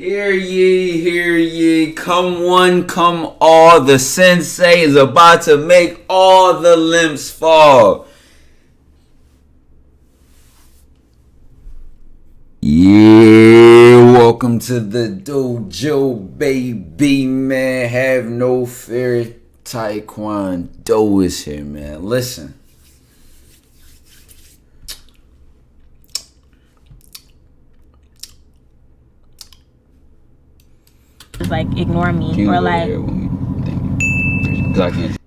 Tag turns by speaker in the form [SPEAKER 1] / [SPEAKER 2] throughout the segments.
[SPEAKER 1] Hear ye, come one, come all. The sensei is about to make all the limbs fall. Yeah, welcome to the dojo, baby, man. Have no fear. TyKwonDoe is here, man. Listen.
[SPEAKER 2] Like ignore me or like
[SPEAKER 1] because I can't.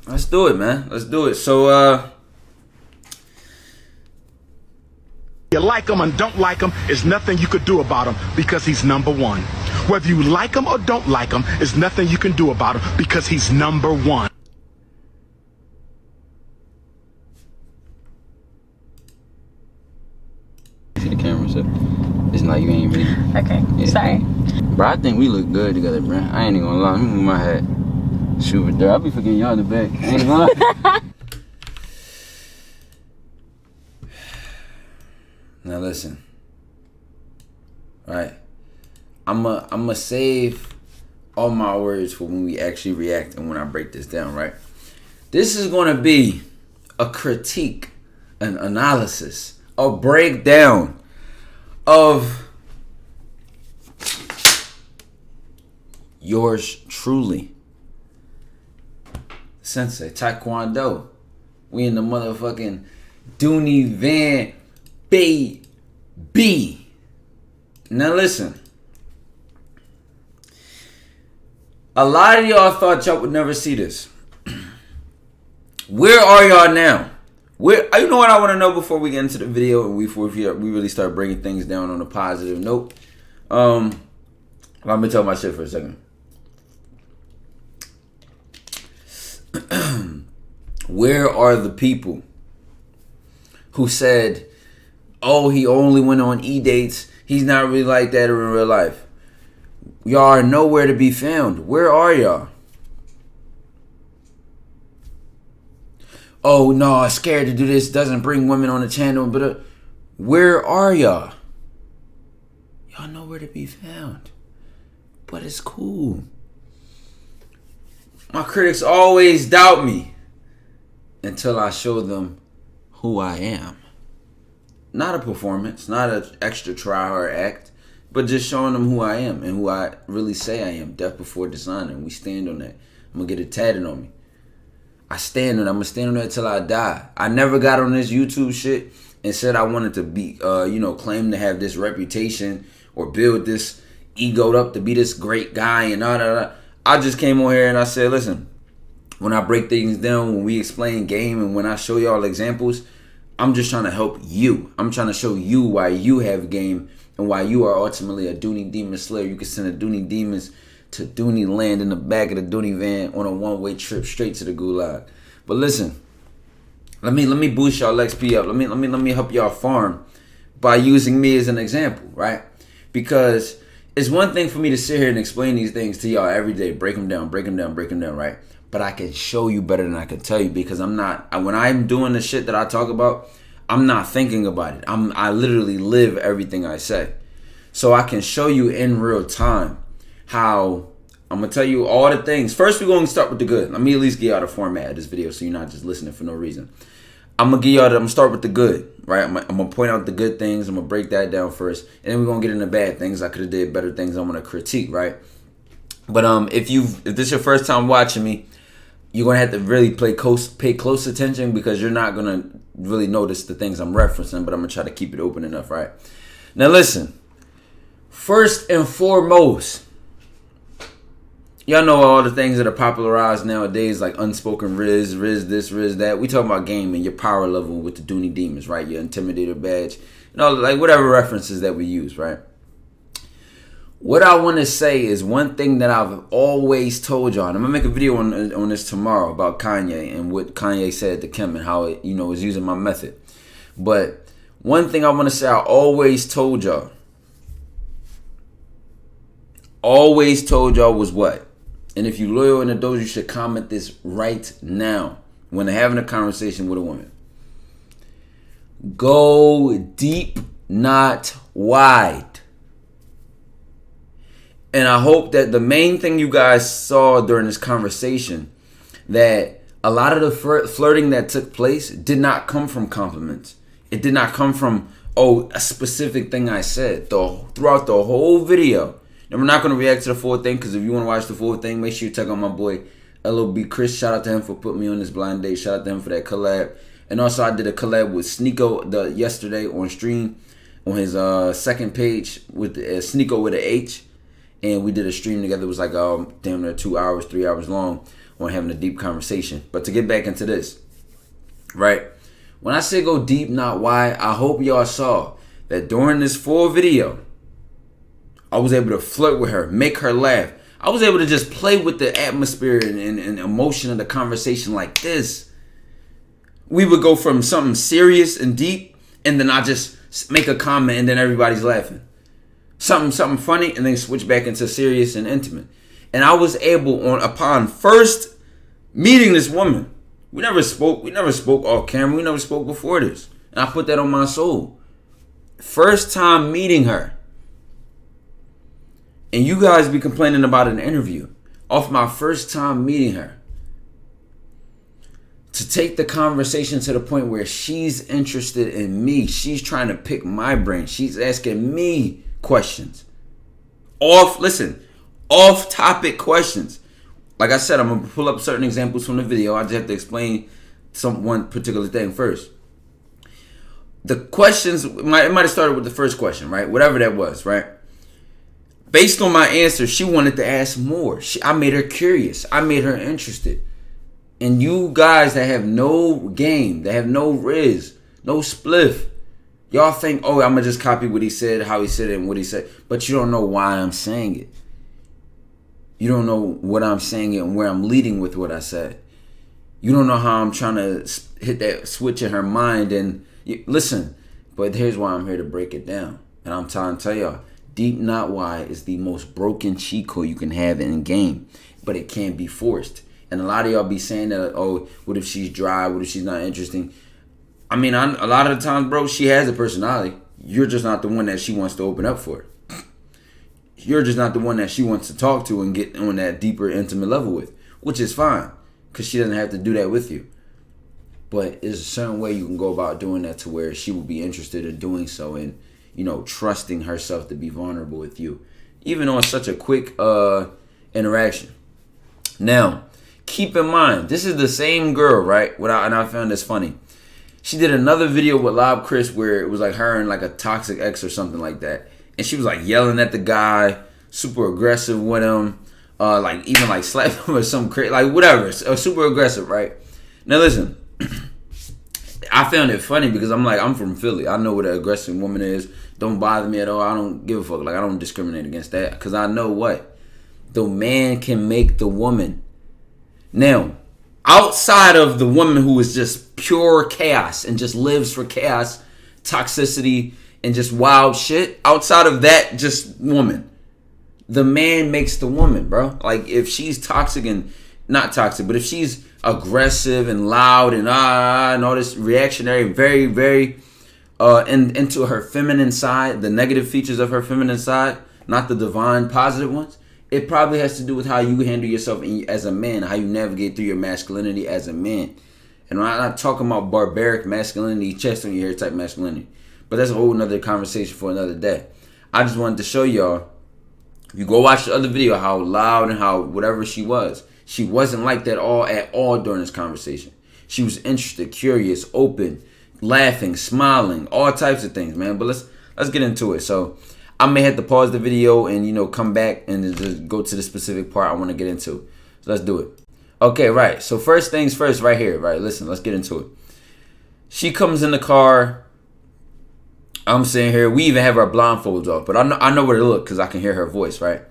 [SPEAKER 1] Let's do it, man. Let's do it. So
[SPEAKER 3] you like him and don't like him, there's nothing you could do about him because he's number one. Whether you like him or don't like him, there's nothing you can do about him because he's number one.
[SPEAKER 1] The camera, so it's like you ain't really.
[SPEAKER 2] okay. Yeah. Sorry.
[SPEAKER 1] Bro, I think we look good together, bro. I ain't even gonna lie. Let me move my hat. Shoot it there. I'll be forgetting y'all in the back. I ain't gonna lie. Now listen. Alright. I'ma save all my words for when we actually react and when I break this down, right? This is gonna be a critique, an analysis, a breakdown of yours truly, Sensei TyKwonDoe. We in the motherfucking Dooney Van baby. Now listen, a lot of y'all thought y'all would never see this. Where are y'all now? You know what I want to know before we get into the video and we really start breaking things down on a positive note? Let me tell my shit for a second. Where are the people who said, oh, he only went on E-dates, he's not really like that in real life? Y'all are nowhere to be found. Where are y'all? Oh no, I'm scared to do this, doesn't bring women on the channel, but where are y'all? Y'all nowhere to be found. But it's cool. My critics always doubt me until I show them who I am. Not a performance, not an extra try or act, but just showing them who I am and who I really say I am. Death before dishonor. And we stand on that. I'm gonna get it tatted on me. I stand on it. I'm gonna stand on that till I die. I never got on this YouTube shit and said I wanted to be, claim to have this reputation or build this egoed up to be this great guy and all that. I just came on here and I said, listen, when I break things down, when we explain game and when I show y'all examples, I'm just trying to help you. I'm trying to show you why you have game and why you are ultimately a Dooney Demon Slayer. You can send a Dooney Demons to Dooney Land in the back of the Dooney van on a one-way trip straight to the gulag. But listen, let me boost y'all XP up. Let me help y'all farm by using me as an example, right? Because it's one thing for me to sit here and explain these things to y'all every day, break them down, right? But I can show you better than I can tell you because when I'm doing the shit that I talk about, I'm not thinking about it. I literally live everything I say. So I can show you in real time how I'm going to tell you all the things. First, we're going to start with the good. Let me at least give y'all the format of this video so you're not just listening for no reason. I'm going to start with the good, right? I'm going to point out the good things. I'm going to break that down first. And then we're going to get into bad things. I could have did better things I'm going to critique, right? But if this is your first time watching me, you're going to have to really pay close attention because you're not going to really notice the things I'm referencing, but I'm going to try to keep it open enough, right? Now listen, first and foremost, y'all know all the things that are popularized nowadays, like unspoken riz this, riz that. We talking about game and your power level with the Dooney Demons, right? Your Intimidator badge, like whatever references that we use, right? What I want to say is one thing that I've always told y'all, and I'm going to make a video on this tomorrow about Kanye and what Kanye said to Kim and how it, is using my method. But one thing I want to say I always told y'all was what? And if you loyal in the dojo, you should comment this right now. when having a conversation with a woman. Go deep, not wide. And I hope that the main thing you guys saw during this conversation, that a lot of the flirting that took place did not come from compliments. It did not come from, a specific thing I said throughout the whole video. And we're not going to react to the full thing, because if you want to watch the full thing, make sure you check out my boy LOB Chris. Shout out to him for putting me on this blind date. Shout out to him for that collab. And also I did a collab with Sneeko yesterday on stream on his second page with Sneeko with an H. And we did a stream together. It was like damn near 2 hours, 3 hours long on having a deep conversation. But to get back into this, right? When I say go deep, not wide, I hope y'all saw that during this full video, I was able to flirt with her, make her laugh. I was able to just play with the atmosphere and emotion of the conversation like this. We would go from something serious and deep, and then I just make a comment, and then everybody's laughing. Something funny, and then switch back into serious and intimate. And I was able, upon first meeting this woman, we never spoke off camera, we never spoke before this. And I put that on my soul. First time meeting her. And you guys be complaining about an interview off my first time meeting her. To take the conversation to the point where she's interested in me. She's trying to pick my brain. She's asking me questions. Off topic questions. Like I said, I'm going to pull up certain examples from the video. I just have to explain one particular thing first. The questions, it might have started with the first question, right? Whatever that was, right? Based on my answer, she wanted to ask more. I made her curious. I made her interested. And you guys that have no game, that have no riz, no spliff, y'all think, I'm going to just copy what he said, how he said it, and what he said. But you don't know why I'm saying it. You don't know what I'm saying and where I'm leading with what I said. You don't know how I'm trying to hit that switch in her mind. And listen, but here's why I'm here to break it down. And I'm trying to tell y'all, deep, not wide is the most broken cheat code you can have in game. But it can't be forced. And a lot of y'all be saying that, what if she's dry? What if she's not interesting? I mean, a lot of the times, bro, she has a personality. You're just not the one that she wants to open up for. You're just not the one that she wants to talk to and get on that deeper, intimate level with, which is fine, because she doesn't have to do that with you. But there's a certain way you can go about doing that to where she will be interested in doing so and, trusting herself to be vulnerable with you, even on such a quick interaction. Now, keep in mind, this is the same girl, right? And I found this funny. She did another video with Lob Chris where it was like her and like a toxic ex or something like that. And she was like yelling at the guy, super aggressive with him, even slapped him or something crazy, like whatever, super aggressive, right? Now listen, I found it funny because I'm from Philly. I know what an aggressive woman is. Don't bother me at all. I don't give a fuck. Like, I don't discriminate against that because I know what? The man can make the woman. Now, outside of the woman who is just pure chaos and just lives for chaos, toxicity, and just wild shit, outside of that just woman, the man makes the woman, bro. Like, if she's toxic and not toxic, but if she's aggressive and loud and all this reactionary, very, very into her feminine side, the negative features of her feminine side, not the divine positive ones, it probably has to do with how you handle yourself as a man, how you navigate through your masculinity as a man. And I'm not talking about barbaric masculinity, chest on your hair type masculinity. But that's a whole nother conversation for another day. I just wanted to show y'all, if you go watch the other video, how loud and how whatever she wasn't like that at all during this conversation. She was interested, curious, open, laughing, smiling, all types of things, man. But let's get into it. So I may have to pause the video and come back and just go to the specific part I want to get into. So let's do it. Okay, right. So first things first, right here, right? Listen, let's get into it. She comes in the car. I'm sitting here. We even have our blindfolds off, but I know where to look because I can hear her voice, right?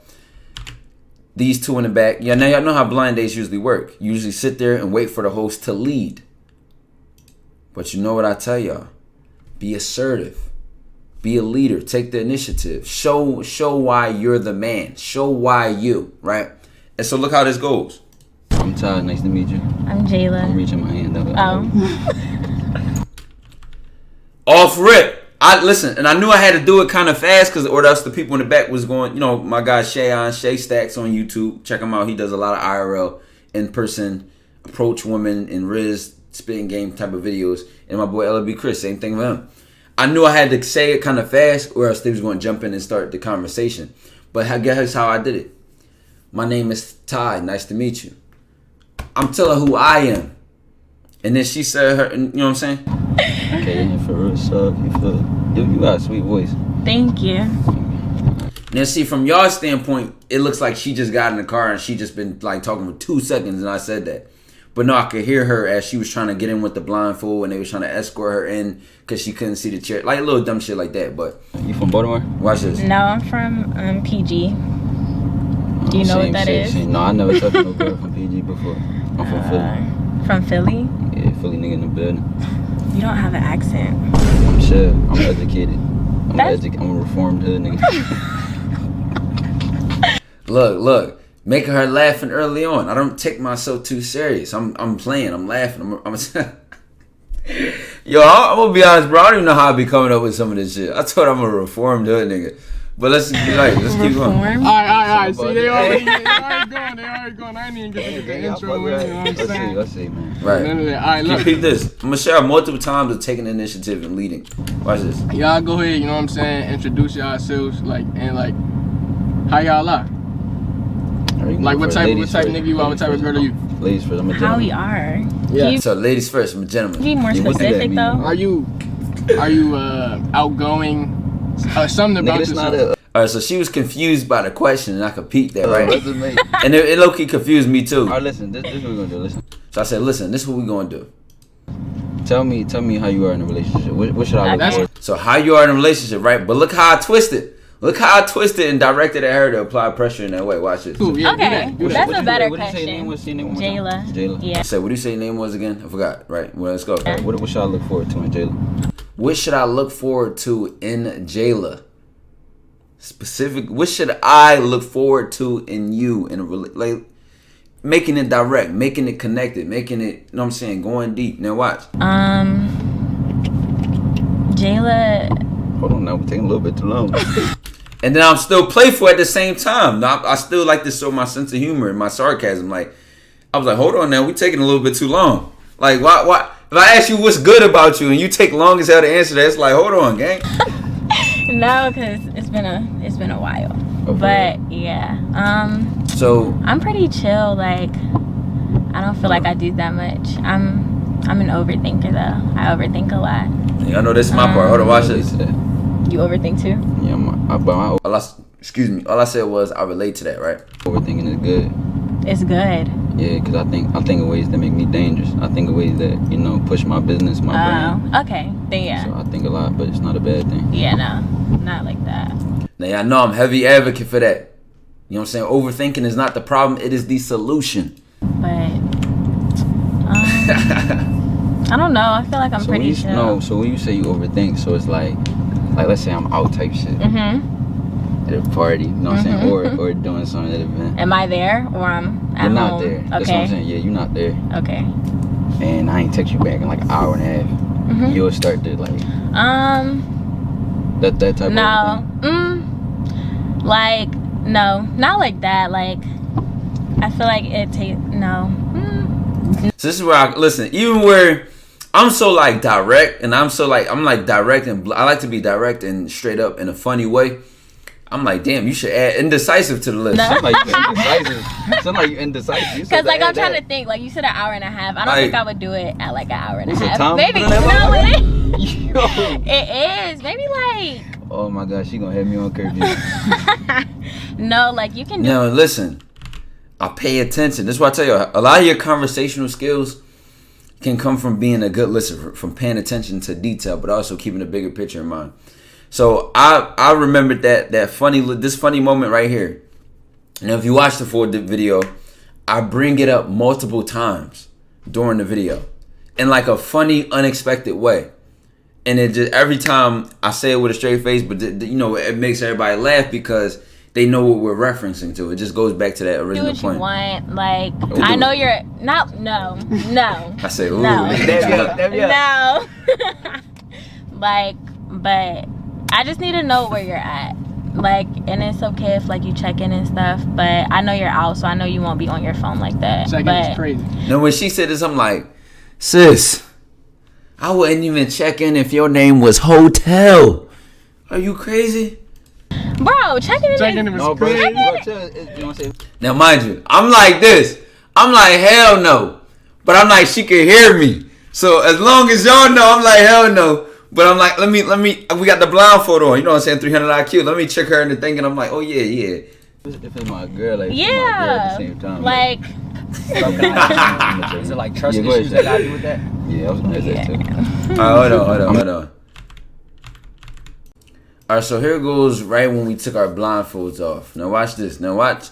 [SPEAKER 1] These two in the back. Yeah, now y'all know how blind dates usually work. You usually sit there and wait for the host to lead. But you know what I tell y'all? Be assertive. Be a leader. Take the initiative. Show why you're the man. Show why you, right? And so look how this goes.
[SPEAKER 4] I'm Ty. Nice to meet you.
[SPEAKER 2] I'm Jayla.
[SPEAKER 4] I'm reaching my hand up.
[SPEAKER 2] Oh.
[SPEAKER 1] Off rip. Listen, and I knew I had to do it kind of fast or else the people in the back was going, my guy Shay Stacks on YouTube. Check him out. He does a lot of IRL, in-person, approach women and Riz, spitting game type of videos. And my boy LB Chris, same thing with him. I knew I had to say it kind of fast or else they was going to jump in and start the conversation. But guess how I did it. My name is Ty. Nice to meet you. I'm telling her who I am. And then she said her, you know what I'm saying?
[SPEAKER 4] Okay, and for real, so you got a sweet voice.
[SPEAKER 2] Thank you.
[SPEAKER 1] Now see, from y'all standpoint, it looks like she just got in the car and she just been like talking for 2 seconds and I said that. But no, I could hear her as she was trying to get in with the blindfold and they was trying to escort her in because she couldn't see the chair. Like a little dumb shit like that, but...
[SPEAKER 4] You from Baltimore?
[SPEAKER 1] Watch this.
[SPEAKER 2] No, I'm from PG. Do you know what that is?
[SPEAKER 4] No, I never touched no girl from PG before. I'm from Philly.
[SPEAKER 2] From Philly?
[SPEAKER 4] Yeah, Philly nigga in the building.
[SPEAKER 2] You don't have an accent.
[SPEAKER 4] I'm sure. I'm educated. I'm a reformed hood nigga.
[SPEAKER 1] Look. Making her laughing early on. I don't take myself too serious. I'm playing. I'm laughing. Yo, I'm gonna be honest, bro. I don't even know how I be coming up with some of this shit. I told I'm a reformed hood nigga. But let's keep going.
[SPEAKER 5] All right. See, they already going. I ain't even get to the intro. You know what I'm saying?
[SPEAKER 4] Let's see, man.
[SPEAKER 1] Right.
[SPEAKER 5] All right, look.
[SPEAKER 1] Keep this. I'm gonna share multiple times of taking initiative and leading. Watch this.
[SPEAKER 5] Y'all go ahead, you know what I'm saying? Introduce yourselves, how y'all are. Like what type nigga you are? What type of girl are you?
[SPEAKER 4] Ladies first. I'm a
[SPEAKER 2] How
[SPEAKER 4] gentleman.
[SPEAKER 2] we are.
[SPEAKER 5] Yeah.
[SPEAKER 1] So ladies first, I'm a gentleman.
[SPEAKER 2] Be more
[SPEAKER 4] Yeah, what does that
[SPEAKER 2] specific
[SPEAKER 4] mean?
[SPEAKER 2] though.
[SPEAKER 5] Are you outgoing? Something about
[SPEAKER 4] Nigga, it's not
[SPEAKER 5] yourself.
[SPEAKER 1] All right, so she was confused by the question, and I could peek that, right?
[SPEAKER 4] Resume.
[SPEAKER 1] And it low-key confused me too.
[SPEAKER 4] All right, listen. This is what we're gonna do. Listen.
[SPEAKER 1] So I said, listen, this is what we're gonna do.
[SPEAKER 4] Tell me how you are in a relationship. What should I look
[SPEAKER 5] That's-
[SPEAKER 4] for?
[SPEAKER 1] So how you are in a relationship, right? But look how I twisted. Look how I twisted and directed at her to apply pressure in that way. Watch this.
[SPEAKER 5] Cool, yeah,
[SPEAKER 2] Okay,
[SPEAKER 5] do that.
[SPEAKER 2] that's
[SPEAKER 4] What
[SPEAKER 2] a
[SPEAKER 4] you-
[SPEAKER 2] better
[SPEAKER 4] what did you say your name
[SPEAKER 2] question.
[SPEAKER 4] was? Say your name one more time.
[SPEAKER 2] Jayla.
[SPEAKER 4] Jayla.
[SPEAKER 2] Yeah.
[SPEAKER 1] Say, what do you say your name was again? I forgot. Right. Well, let's go.
[SPEAKER 4] What should I look forward to in Jayla?
[SPEAKER 1] What should I look forward to in Jayla? Specific. What should I look forward to in you in a like making it direct, making it connected, making it. You know what I'm saying? Going deep. Now watch.
[SPEAKER 2] Jayla.
[SPEAKER 4] Hold on, now we're taking a little bit too long.
[SPEAKER 1] And then I'm still playful at the same time. Now, I still like to show my sense of humor and my sarcasm. Like, I was like, hold on now, we taking a little bit too long. Like, why? If I ask you what's good about you and you take long as hell to answer that, it's like, hold on, gang.
[SPEAKER 2] No, because it's been a while.
[SPEAKER 4] Okay.
[SPEAKER 2] But yeah.
[SPEAKER 1] So
[SPEAKER 2] I'm pretty chill. Like, I don't feel like I do that much. I'm an overthinker though. I overthink a lot.
[SPEAKER 1] I know this is my part. Hold on, watch this.
[SPEAKER 2] You overthink too?
[SPEAKER 4] Yeah, my
[SPEAKER 1] All I said was I relate to that, right?
[SPEAKER 4] overthinking is good.
[SPEAKER 2] It's good.
[SPEAKER 4] Yeah, because I think of ways that make me dangerous. I think of ways that, push my business, my brain.
[SPEAKER 2] Oh, okay. Then yeah.
[SPEAKER 4] So I think a lot, but it's not a bad thing.
[SPEAKER 2] Yeah, no. Not like that.
[SPEAKER 1] Now I know I'm heavy advocate for that. You know what I'm saying? Overthinking is not the problem, it is the solution.
[SPEAKER 2] But I don't know. I feel like I'm pretty chill.
[SPEAKER 4] So when you say you overthink, so it's like let's say I'm out type shit. At a party, you know what I'm saying? Or doing something at an event.
[SPEAKER 2] Am I there or I'm at
[SPEAKER 4] You're
[SPEAKER 2] home?
[SPEAKER 4] not there.
[SPEAKER 2] Okay.
[SPEAKER 4] That's what I'm saying. Yeah, you're not there.
[SPEAKER 2] Okay.
[SPEAKER 4] And I ain't text you back in like an hour and a half. You'll start to like that type of
[SPEAKER 2] No.
[SPEAKER 4] thing.
[SPEAKER 2] Like no, not like that. Like I feel like it takes no.
[SPEAKER 1] So this is where I listen, even where I'm so like direct and I'm like direct and I like to be direct and straight up in a funny way. I'm like, damn, you should add indecisive to the list.
[SPEAKER 2] No.
[SPEAKER 4] Sound like you indecisive. Sound like you indecisive. You
[SPEAKER 2] Because like I'm trying
[SPEAKER 4] that.
[SPEAKER 2] to think. Like you said, an hour and a half. I don't
[SPEAKER 1] Like-
[SPEAKER 2] think I would do it at like an hour and a
[SPEAKER 4] What's the
[SPEAKER 2] half.
[SPEAKER 4] time
[SPEAKER 2] Maybe
[SPEAKER 4] limit on that
[SPEAKER 2] no, it
[SPEAKER 4] motherfucker?
[SPEAKER 2] is.
[SPEAKER 4] Yo.
[SPEAKER 2] It is. Maybe like
[SPEAKER 4] Oh my gosh, she gonna have me on curfew.
[SPEAKER 2] no, like you can do.
[SPEAKER 1] No, listen, I pay attention. This is why I tell you, a lot of your conversational skills can come from being a good listener, from paying attention to detail, but also keeping a bigger picture in mind. So I remembered this funny moment right here. Now, if you watch the full video, I bring it up multiple times during the video in like a funny, unexpected way. And it just every time I say it with a straight face, but it makes everybody laugh because they know what we're referencing to. It just goes back to that original
[SPEAKER 2] do what
[SPEAKER 1] point.
[SPEAKER 2] you want. Like, I know you're not. No.
[SPEAKER 1] I say, ooh,
[SPEAKER 2] No.
[SPEAKER 1] no.
[SPEAKER 2] Like, but I just need to know where you're at. Like, and it's okay if like you check in and stuff, but I know you're out, so I know you won't be on your phone like that.
[SPEAKER 5] Checking is crazy.
[SPEAKER 1] No, when she said this, I'm like, sis, I wouldn't even check in if your name was Hotel. Are you crazy?
[SPEAKER 2] Bro, checking in
[SPEAKER 5] was crazy.
[SPEAKER 1] Now, mind you, I'm like this. I'm like, hell no. But I'm like, she can hear me. So as long as y'all know, I'm like, hell no. But I'm like, let me. We got the blindfold on. You know what I'm saying? 300 IQ. Let me check her in the thing, and I'm like, oh yeah.
[SPEAKER 4] If it's my girl, like,
[SPEAKER 2] yeah,
[SPEAKER 4] my girl at the same time.
[SPEAKER 2] like
[SPEAKER 6] Is it like trust issues that got to do with that?
[SPEAKER 4] Yeah, I was gonna say that too.
[SPEAKER 1] All right, hold on. All right, so here goes right when we took our blindfolds off. Now watch this. Now watch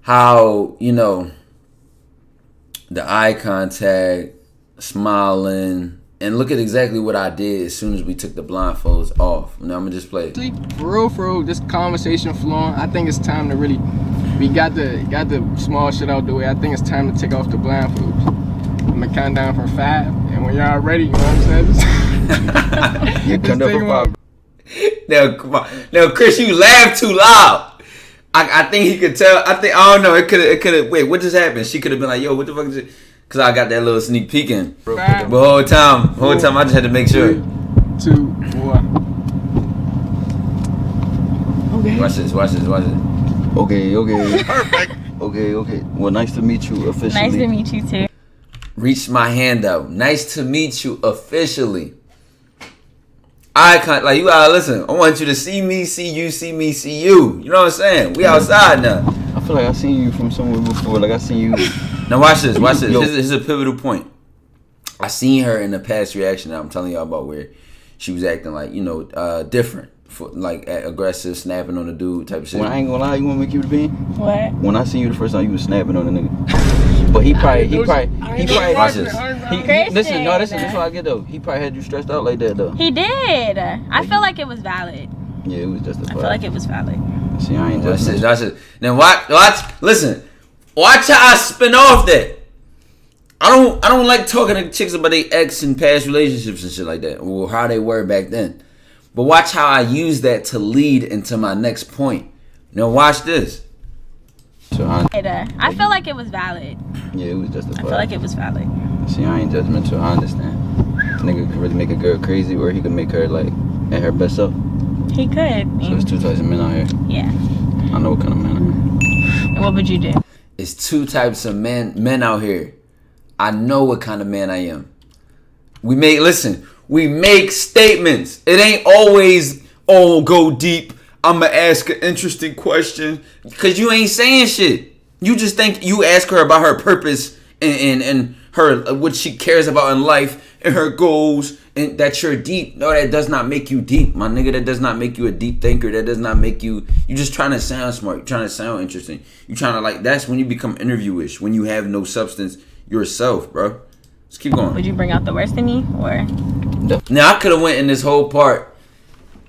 [SPEAKER 1] how, you know, the eye contact, smiling, and look at exactly what I did as soon as we took the blindfolds off. Now I'm gonna just play it.
[SPEAKER 5] For real, this conversation flowing. I think it's time to really. We got the small shit out the way. I think it's time to take off the blindfolds. I'm gonna count down from 5, and when y'all ready, you know what I'm saying?
[SPEAKER 4] You count down from 5.
[SPEAKER 1] Now, come on. Now, Chris, you laughed too loud. I think he could tell. I don't know. It could have. Wait, what just happened? She could have been like, yo, what the fuck is it? Because I got that little sneak peek in. But whole time, I just had to make sure.
[SPEAKER 5] 3, 2, 1. Okay.
[SPEAKER 1] Watch this.
[SPEAKER 4] Okay. Perfect. Okay. Well, nice to meet you officially.
[SPEAKER 2] nice to meet you too.
[SPEAKER 1] Reach my hand out. Nice to meet you officially. I can't, like, you gotta listen. I want you to see me, see you, see me, see you. You know what I'm saying? We outside now.
[SPEAKER 4] I feel like I've seen you from somewhere before. Like I seen you.
[SPEAKER 1] Now watch this.
[SPEAKER 4] Yo.
[SPEAKER 1] Here's a pivotal point. I seen her in the past reaction that I'm telling y'all about, where she was acting like, you know, different, like aggressive, snapping on the dude type of shit.
[SPEAKER 4] When I ain't gonna lie, you wanna make you the bean?
[SPEAKER 2] What?
[SPEAKER 4] When I seen you the first time, you was snapping on the nigga. But he probably.
[SPEAKER 1] Watch this.
[SPEAKER 4] Listen, this is what I get though. He probably had you stressed out like that though.
[SPEAKER 2] He did. I feel like it was valid.
[SPEAKER 4] Yeah, it was just a
[SPEAKER 2] I feel like it was valid.
[SPEAKER 4] See, I ain't
[SPEAKER 1] Watch
[SPEAKER 4] just.
[SPEAKER 1] this. Now watch. Listen. Watch how I spin off that. I don't like talking to chicks about their ex and past relationships and shit like that, or how they were back then. But watch how I use that to lead into my next point. Now watch this.
[SPEAKER 4] So
[SPEAKER 2] I feel like it was valid.
[SPEAKER 4] Yeah, it was just a
[SPEAKER 2] I feel like it was valid.
[SPEAKER 4] See, I ain't judgmental. I understand. Nigga could really make a girl crazy, or he could make her like at her best self.
[SPEAKER 2] He could.
[SPEAKER 4] So there's 2 types of men out here.
[SPEAKER 2] Yeah.
[SPEAKER 4] I know what kind of men I am.
[SPEAKER 2] And what would you do?
[SPEAKER 1] It's 2 types of men out here. I know what kind of man I am. We make statements. It ain't always, go deep. I'ma ask an interesting question. Cause you ain't saying shit. You just think you ask her about her purpose and her what she cares about in life and her goals, and that you're deep. No, that does not make you deep, my nigga. That does not make you a deep thinker. That does not make you. You just trying to sound smart. You're trying to sound interesting. You trying to like. That's when you become interviewish. When you have no substance yourself, bro. Let's keep going.
[SPEAKER 2] Would you bring out the worst in me, or?
[SPEAKER 1] Now I could have went in this whole part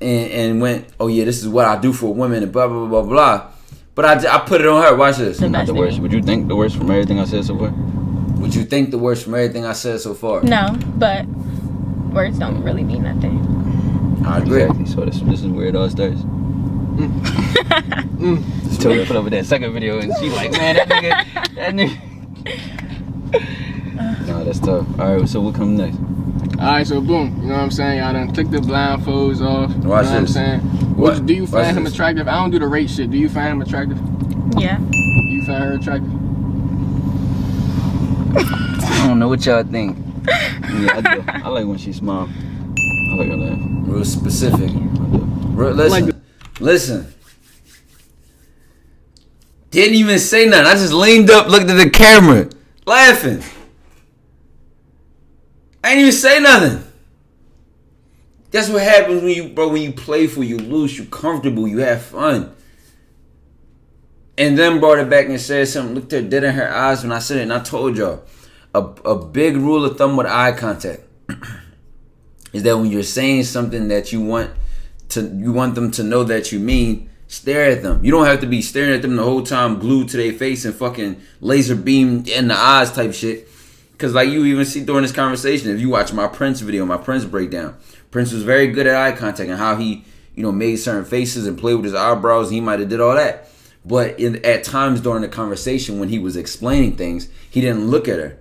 [SPEAKER 1] and went, oh yeah, this is what I do for women and blah blah blah blah blah. But I put it on her. Watch this.
[SPEAKER 2] The
[SPEAKER 4] Not the worst. Would you think the worst from everything I said so far?
[SPEAKER 1] Would you think the worst from everything I said so far?
[SPEAKER 2] No, but words don't really mean nothing.
[SPEAKER 1] I agree.
[SPEAKER 4] Exactly. So this is where it all starts. So we put up with that second video and she like, man, that nigga. Nah, that's tough. Alright, so what comes next?
[SPEAKER 5] Alright, so boom. You know what I'm saying? Y'all done took the blindfolds off. You know what I'm saying? Do you find him attractive? I don't do the rate shit. Do you find him attractive?
[SPEAKER 2] Yeah.
[SPEAKER 5] You find her attractive?
[SPEAKER 4] I don't know what y'all think. Yeah, I do. I like when she smiles. I like her laugh.
[SPEAKER 1] Real specific.
[SPEAKER 4] I do.
[SPEAKER 1] Listen. Didn't even say nothing. I just leaned up, looked at the camera, laughing. I ain't even say nothing. That's what happens when you playful, you loose, you comfortable, you have fun. And then brought it back and said something, looked her dead in her eyes when I said it, and I told y'all, a big rule of thumb with eye contact is that when you're saying something that you want them to know that you mean, Stare at them. You don't have to be staring at them the whole time, glued to their face and fucking laser beam in the eyes type shit. Cause like you even see during this conversation, if you watch my Prince video, my Prince breakdown, Prince was very good at eye contact and how he, made certain faces and played with his eyebrows. And he might have did all that, but at times during the conversation when he was explaining things, he didn't look at her.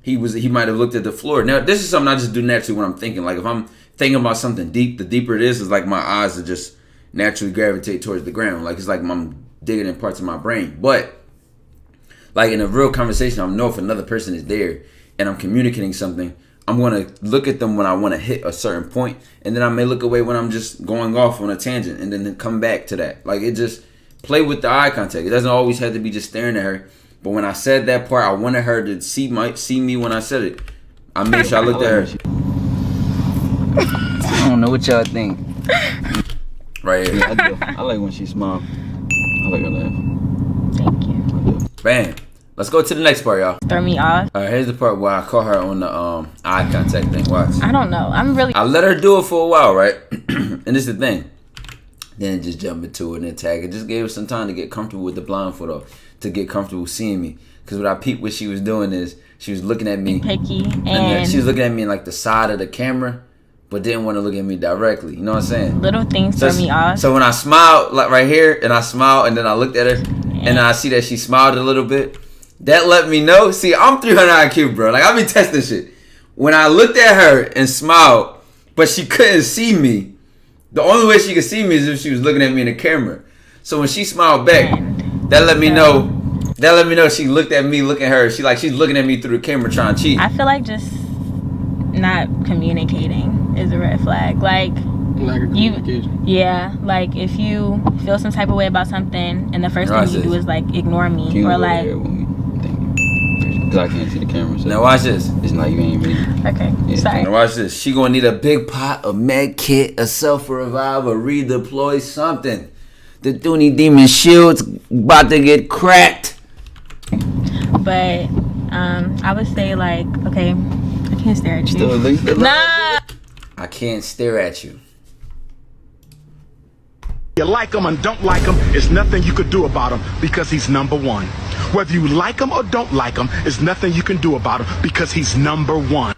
[SPEAKER 1] He might have looked at the floor. Now this is something I just do naturally when I'm thinking. Like if I'm thinking about something deep, the deeper it is like my eyes are just naturally gravitate towards the ground. Like it's like I'm digging in parts of my brain. But like in a real conversation, I know if another person is there and I'm communicating something, I'm going to look at them when I want to hit a certain point, and then I may look away when I'm just going off on a tangent and then come back to that. Like it just play with the eye contact. It doesn't always have to be just staring at her. But when I said that part, I wanted her to see me when I said it. I made sure I looked at her.
[SPEAKER 4] I don't know what y'all think.
[SPEAKER 1] Right here.
[SPEAKER 4] Yeah, I like when she smiles. I like her laugh.
[SPEAKER 2] Thank you.
[SPEAKER 4] I do.
[SPEAKER 1] Bam. Let's go to the next part, y'all.
[SPEAKER 2] Throw me off.
[SPEAKER 1] All right, here's the part where I caught her on the eye contact thing. Watch.
[SPEAKER 2] I don't know. I
[SPEAKER 1] let her do it for a while, right? And this is the thing. Then just jump into it and tag it. Just gave her some time to get comfortable with the blindfold off, to get comfortable seeing me. Because what I peeped what she was doing is she was looking at me.
[SPEAKER 2] Picky.
[SPEAKER 1] And she was looking at me in like the side of the camera, but didn't want to look at me directly. You know what I'm saying?
[SPEAKER 2] Little things throw me off.
[SPEAKER 1] So when I smiled, like right here, and I smiled, and then I looked at her, and I see that she smiled a little bit, that let me know. See, I'm 300 IQ, bro. Like, I be testing shit. When I looked at her and smiled, but she couldn't see me, the only way she could see me is if she was looking at me in the camera. So when she smiled back, that let me know. That let me know she looked at me, look at her. She's looking at me through the camera trying to cheat.
[SPEAKER 2] I feel like just not communicating is a red flag. Like like if you feel some type of way about something and the first thing you do is like ignore me or like.
[SPEAKER 4] Because I can't see the camera. So
[SPEAKER 1] now watch this.
[SPEAKER 4] It's like you ain't ready.
[SPEAKER 2] Okay,
[SPEAKER 4] yeah.
[SPEAKER 2] Sorry.
[SPEAKER 1] Now watch this. She gonna need a big pot, a med kit, a self-revive, a redeploy, something. The Dooney Demon Shield's about to get cracked.
[SPEAKER 2] But I would say like, okay, I can't stare at you.
[SPEAKER 1] Nah. I can't stare at you.
[SPEAKER 3] You like him and don't like him, there's nothing you could do about him because he's number one. Whether you like him or don't like him, there's nothing you can do about him because he's number one.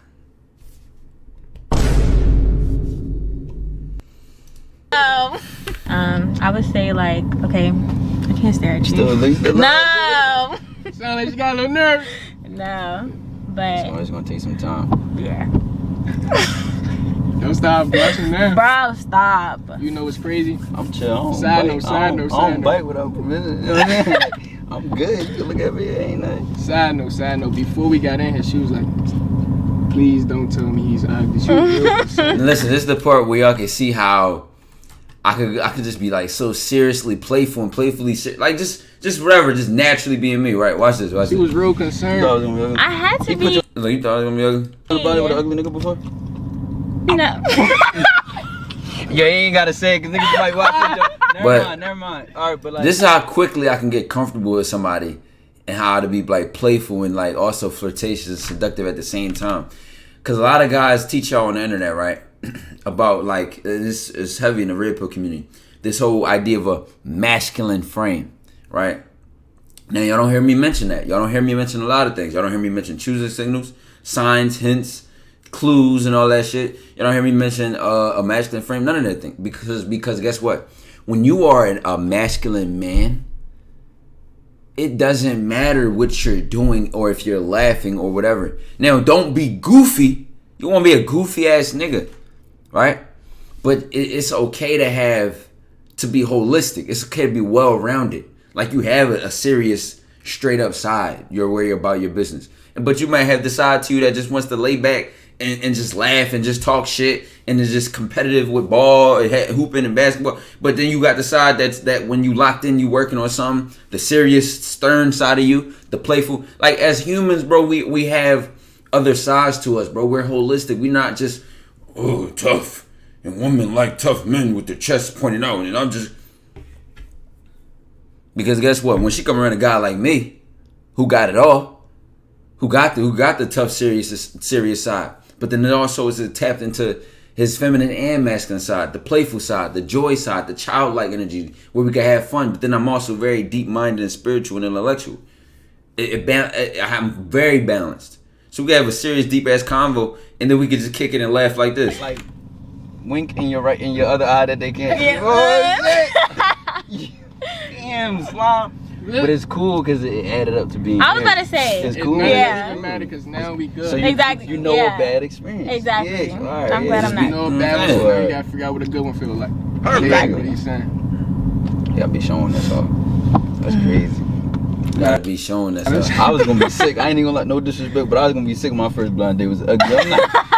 [SPEAKER 2] I would say like, okay, I can't stare at you. No.
[SPEAKER 5] Sound like she got a little nerve.
[SPEAKER 2] No, but
[SPEAKER 4] so it's gonna take some time.
[SPEAKER 2] Yeah.
[SPEAKER 5] Don't stop blushing now.
[SPEAKER 2] Bro, stop.
[SPEAKER 5] You know what's crazy?
[SPEAKER 4] I'm chill.
[SPEAKER 5] Side note.
[SPEAKER 4] I don't bite without permission. You know what I mean? I'm good. You can look at me. It ain't nothing.
[SPEAKER 5] Side note. Before we got in here, she was like, please don't tell me he's ugly. She was real
[SPEAKER 1] Listen, this is the part where y'all can see how I could just be like so seriously playful and playfully like just whatever, just naturally being me, right? Watch this.
[SPEAKER 5] She was real concerned.
[SPEAKER 2] I had to be.
[SPEAKER 1] Like, you thought I was gonna be ugly?
[SPEAKER 4] You body with an ugly nigga before?
[SPEAKER 2] No.
[SPEAKER 4] Yeah, you ain't gotta say it because niggas might watch it. Never mind. All right, but like
[SPEAKER 1] this is how quickly I can get comfortable with somebody and how to be like playful and like also flirtatious and seductive at the same time. Because a lot of guys teach y'all on the internet, right? About like, this is heavy in the red pill community, this whole idea of a masculine frame, right? Now y'all don't hear me mention that. Y'all don't hear me mention a lot of things. Y'all don't hear me mention choosing signals, signs, hints, clues, and all that shit. Y'all don't hear me mention a masculine frame, none of that thing. Because guess what? When you are a masculine man, it doesn't matter what you're doing or if you're laughing or whatever. Now, don't be goofy. You want to be a goofy ass nigga, right? But it's okay to be holistic. It's okay to be well-rounded. Like you have a serious, straight up side. You're worried about your business. But you might have the side to you that just wants to lay back and just laugh and just talk shit and is just competitive with ball, hooping and basketball. But then you got the side that when you locked in, you working on something, the serious, stern side of you, the playful. Like as humans, bro, we have other sides to us, bro. We're holistic. We're not just, oh, tough. And women like tough men with their chests pointing out. And I'm just... Because guess what? When she come around a guy like me, who got it all, who got the tough, serious side, but then it also is tapped into his feminine and masculine side, the playful side, the joy side, the childlike energy, where we can have fun. But then I'm also very deep-minded and spiritual and intellectual. I'm very balanced. So we can have a serious, deep-ass convo, and then we can just kick it and laugh like this.
[SPEAKER 4] Like, wink in your other eye that they can't see.
[SPEAKER 2] Yeah.
[SPEAKER 4] Oh, shit. Damn, slime. But it's cool because it added up to being.
[SPEAKER 2] I was about to say.
[SPEAKER 4] It's cool.
[SPEAKER 2] Yeah.
[SPEAKER 5] It matter because now we good.
[SPEAKER 4] So
[SPEAKER 2] Exactly.
[SPEAKER 4] You know
[SPEAKER 2] Yeah.
[SPEAKER 4] a bad experience.
[SPEAKER 2] Exactly.
[SPEAKER 4] Yeah, all right,
[SPEAKER 2] I'm glad I'm
[SPEAKER 5] You
[SPEAKER 2] not.
[SPEAKER 5] know a bad one, so you gotta figure out what a good one feel like.
[SPEAKER 4] Exactly.
[SPEAKER 5] What he's saying.
[SPEAKER 4] Yeah, I be showing this off. That's crazy.
[SPEAKER 1] Gotta be showing that stuff.
[SPEAKER 4] I was gonna be sick. I ain't even gonna like no disrespect, but I was gonna be sick. My first blind date was ugly.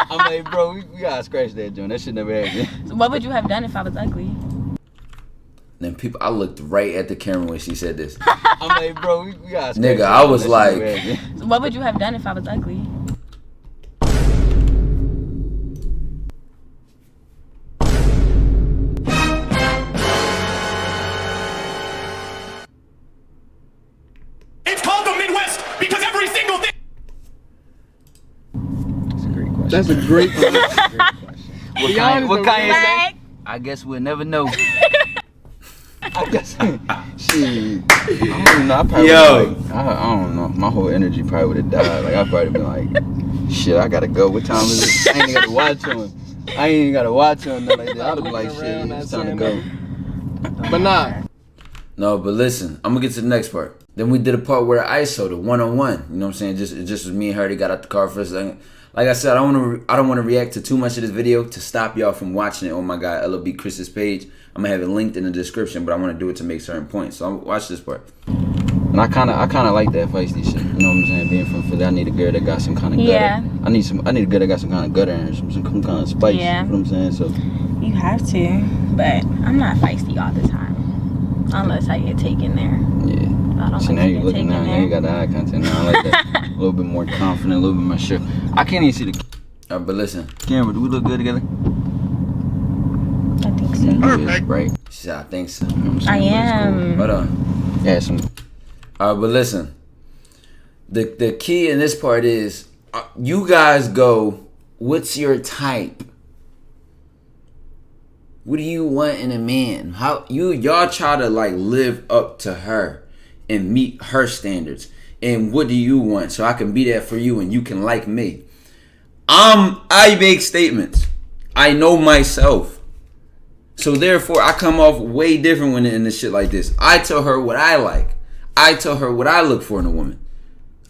[SPEAKER 4] I'm like, bro, we gotta scratch that joint. That shit never happened.
[SPEAKER 2] So what would you have done if I was ugly?
[SPEAKER 1] Then people, I looked right at the camera when she said this.
[SPEAKER 4] I'm like, bro, we gotta scratch
[SPEAKER 1] Nigga,
[SPEAKER 4] that
[SPEAKER 1] I
[SPEAKER 4] joint.
[SPEAKER 1] was
[SPEAKER 4] That
[SPEAKER 1] like-
[SPEAKER 4] shit never happened.
[SPEAKER 2] So what would you have done if I was ugly?
[SPEAKER 7] It's called the Midwest because every single thing.
[SPEAKER 4] That's a great question.
[SPEAKER 5] That's a great question.
[SPEAKER 4] What
[SPEAKER 5] Be honest,
[SPEAKER 4] Kanye say?
[SPEAKER 2] Like,
[SPEAKER 4] I guess we'll never know. I guess, shit. I don't even know. I probably
[SPEAKER 1] Yo.
[SPEAKER 4] like, I don't know. My whole energy probably would have died. Like, I'd probably been like, shit, I gotta go. What time is it? I ain't gotta watch him. I ain't gotta watch him. Nothing like that. I'd be like, shit, it's time to go.
[SPEAKER 5] But nah.
[SPEAKER 1] No, but listen, I'm gonna get to the next part. Then we did a part where ISO, the one-on-one. You know what I'm saying? It just was me and her. They got out the car for a second. Like I said, I don't want to react to too much of this video to stop y'all from watching it on my guy LOB Chris's page. I'm gonna have it linked in the description, but I want to do it to make certain points. So watch this part.
[SPEAKER 4] And I kind of like that feisty shit. You know what I'm saying? Being from Philly, I need a girl that got some kind of gutter.
[SPEAKER 2] Yeah.
[SPEAKER 4] I need a girl that got some kind of gutter and some kind of spice.
[SPEAKER 2] Yeah.
[SPEAKER 4] You know what I'm saying? So
[SPEAKER 2] you have to, but I'm not feisty all the time. Unless I get taken there.
[SPEAKER 4] yeah.
[SPEAKER 2] I don't
[SPEAKER 4] So
[SPEAKER 2] like
[SPEAKER 4] now
[SPEAKER 2] to
[SPEAKER 4] you
[SPEAKER 2] get
[SPEAKER 4] looking
[SPEAKER 2] taken
[SPEAKER 4] now. Now
[SPEAKER 2] there.
[SPEAKER 4] you got the eye contact. Now I like that. A little bit more confident, a little bit more sure. I can't even see the
[SPEAKER 1] But listen,
[SPEAKER 4] camera. Do we look good together?
[SPEAKER 2] I think so.
[SPEAKER 4] Perfect. Right.
[SPEAKER 1] she said, I think so.
[SPEAKER 4] You know what I'm
[SPEAKER 2] I
[SPEAKER 4] saying? But it's
[SPEAKER 2] am.
[SPEAKER 1] Hold on.
[SPEAKER 4] cool. Yeah, some.
[SPEAKER 1] But listen, the key in this part is you guys go, what's your type? What do you want in a man? Y'all try to like live up to her and meet her standards. And what do you want? So I can be there for you and you can like me. I make statements. I know myself. So therefore I come off way different when in this shit like this. I tell her what I like. I tell her what I look for in a woman.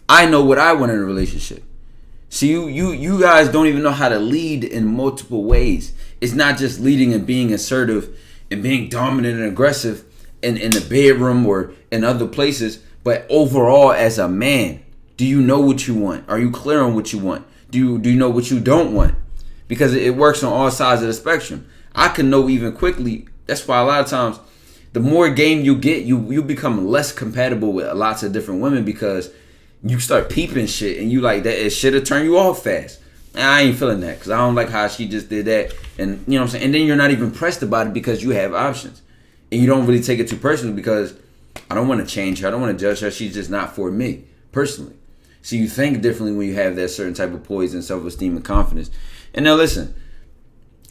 [SPEAKER 1] I know what I want in a relationship. So you guys don't even know how to lead in multiple ways. It's not just leading and being assertive and being dominant and aggressive in the bedroom or in other places, but overall as a man, do you know what you want? Are you clear on what you want? Do you know what you don't want? Because it works on all sides of the spectrum. I can know even quickly. That's why a lot of times the more game you get, you become less compatible with lots of different women because you start peeping shit and you like that it should have turned you off fast. And I ain't feeling that because I don't like how she just did that. And you know what I'm saying? And then you're not even pressed about it because you have options. And you don't really take it too personally because I don't want to change her. I don't want to judge her. She's just not for me personally. So you think differently when you have that certain type of poise and self-esteem and confidence. And now listen,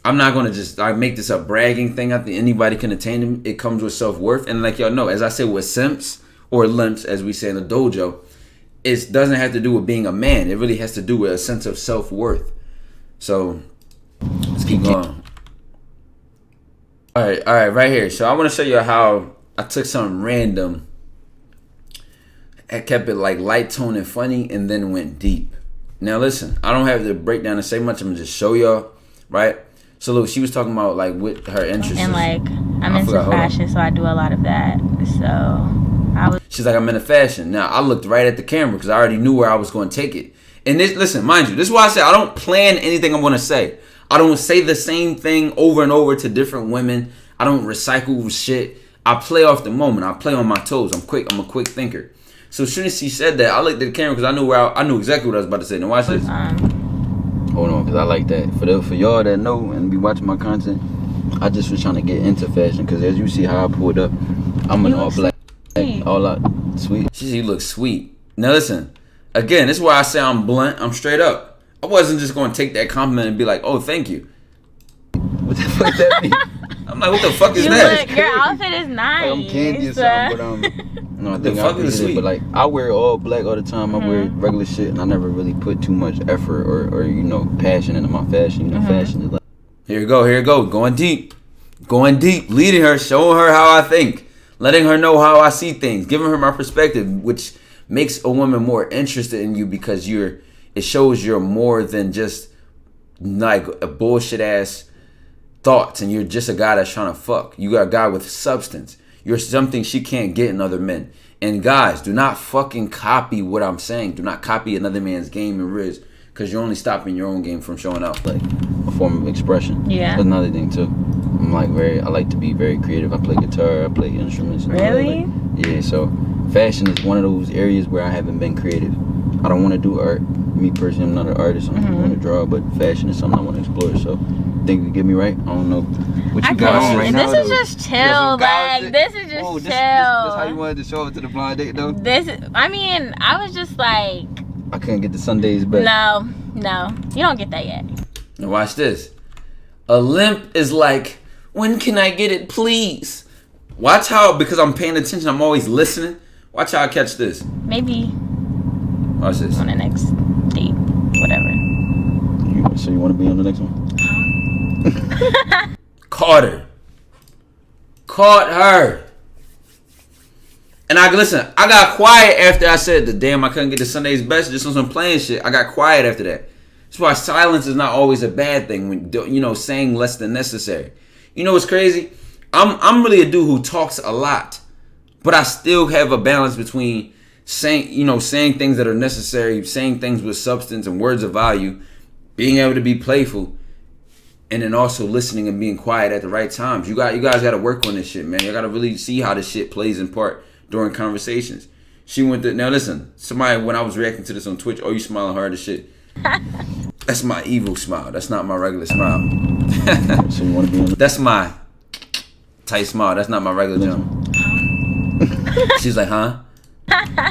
[SPEAKER 1] I'm not going to just make this a bragging thing. I think anybody can attain them. It comes with self-worth. And like y'all know, as I said with simps or limps, as we say in the dojo, it doesn't have to do with being a man. It really has to do with a sense of self-worth. So let's keep going. All right, right here. So I want to show you how I took something random. I kept it like light tone and funny and then went deep. Now listen, I don't have to break down and say much. I'm going to just show y'all, right? So look, she was talking about like what her interests.
[SPEAKER 2] And like, I'm into fashion, so I do a lot of that. So
[SPEAKER 1] she's like, I'm into fashion. Now I looked right at the camera because I already knew where I was going to take it. And this, listen, mind you, this is why I say I don't plan anything I'm going to say. I don't say the same thing over and over to different women. I don't recycle shit. I play off the moment. I play on my toes. I'm quick. I'm a quick thinker. So as soon as she said that, I looked at the camera because I knew exactly what I was about to say. Now watch this.
[SPEAKER 4] Hold on, because I like that. For y'all that know and be watching my content, I just was trying to get into fashion because as you see how I pulled up, I'm an all black, all out sweet.
[SPEAKER 1] She said you look sweet. Now listen, again, this is why I say I'm blunt. I'm straight up. I wasn't just going to take that compliment and be like, oh, thank you.
[SPEAKER 4] the fuck that mean?
[SPEAKER 1] I'm like, what the fuck is
[SPEAKER 2] You
[SPEAKER 1] that?
[SPEAKER 2] look, your outfit is nice.
[SPEAKER 4] Like, I'm candy or something, but no, I think
[SPEAKER 1] fuck
[SPEAKER 4] I
[SPEAKER 1] is
[SPEAKER 4] appreciate
[SPEAKER 1] sweet?
[SPEAKER 4] it. But like, I wear all black all the time. I wear regular shit, and I never really put too much effort or you know, passion into my fashion. You know, fashion is like.
[SPEAKER 1] Here you go. Going deep, leading her, showing her how I think, letting her know how I see things, giving her my perspective, which makes a woman more interested in you because it shows you're more than just like a bullshit ass thoughts, and you're just a guy that's trying to fuck. You got a guy with substance. You're something she can't get in other men. And guys, do not fucking copy what I'm saying. Do not copy another man's game and riz, because you're only stopping your own game from showing up.
[SPEAKER 4] Like a form of expression.
[SPEAKER 2] Yeah.
[SPEAKER 4] That's another thing too. I'm like I like to be very creative. I play guitar, I play instruments. And all that.
[SPEAKER 2] Really?
[SPEAKER 4] Like, yeah, so fashion is one of those areas where I haven't been creative. I don't want to do art. Me personally, I'm not an artist. I don't want to draw, but fashion is something I want to explore. So, think you get me right? I don't know what you got on right now.
[SPEAKER 2] This is just chill, like this is just chill.
[SPEAKER 4] This how you wanted to show up to the blind date, though?
[SPEAKER 2] I mean, I was just like,
[SPEAKER 4] I couldn't get the Sundays back.
[SPEAKER 2] no, you don't get that yet.
[SPEAKER 1] Now watch this. A limp is like, when can I get it, please? Watch how, because I'm paying attention, I'm always listening. Watch how I catch this.
[SPEAKER 2] Maybe
[SPEAKER 1] Watch this.
[SPEAKER 2] on the next date, whatever.
[SPEAKER 4] So you want to be on the next one?
[SPEAKER 1] Caught her. And I got quiet after I said the damn I couldn't get the Sunday's best just on some playing shit. I got quiet after that. That's why silence is not always a bad thing when, you know, saying less than necessary. You know what's crazy? I'm really a dude who talks a lot, but I still have a balance between saying things that are necessary, saying things with substance and words of value, being able to be playful, and then also listening and being quiet at the right times. You guys got to work on this shit, man. You got to really see how this shit plays in part during conversations. Now listen, somebody, when I was reacting to this on Twitch, oh, you smiling hard as shit. That's my evil smile. That's not my regular smile.
[SPEAKER 4] So you want to be on the
[SPEAKER 1] That's my tight smile. That's not my regular jump. She's like, huh?